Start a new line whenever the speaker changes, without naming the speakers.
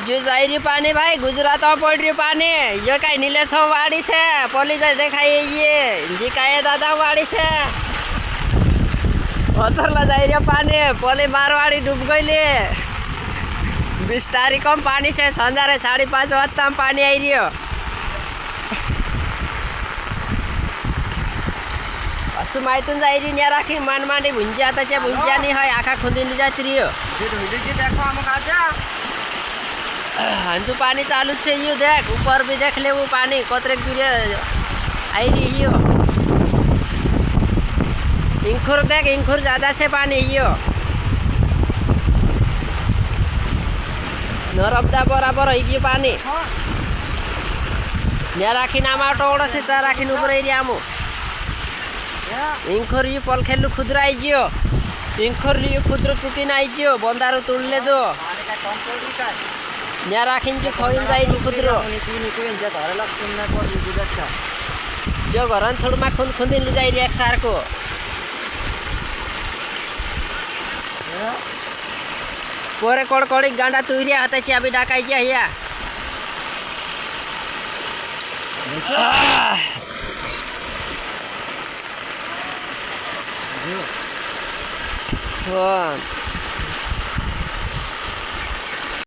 जो जाई रही पानी भाई गुजरात में पड़ रही पानी यो कहीं नीलेश वाड़ी से पोली देखाई ये जी का दादा वाड़ी से उतरला जाई रही पानी पोली मारवाड़ी डूब गई 20 तारीख में पानी से संजारे 5:30 वाजता पानी आई रही असु माहितून जाई रही न्या राखी मान मांडी भुंजिया त्याच्या भुंजिया नहीं है आखा खुंदीली जात रही
देखो हम आजा
हंसू पानी चालू से यू देख ऊपर भी देख ले वो पानी कोतरे दूरे आई रही यो इंखुर देख इंखुर ज्यादा से पानी यो नरबदा बराबर हो गयो पानी न्या राखी नामा टोड़ से ता राखी ऊपर एरिया मु इंखुर यू पल खेलु खुदरा आई जियो इंखुर यू खुदरा टूटी ना आई जियो बंदारो तुड़ले दो न्या राखिन जो खोइन जाई नी खुदरो जो घरन थोड़ मा खुन खुंदिन ले जाई रे एक सार को पोरे कोड़ कोड़ी गांडा तुरिया हते ची अभी डाकाई जा हिया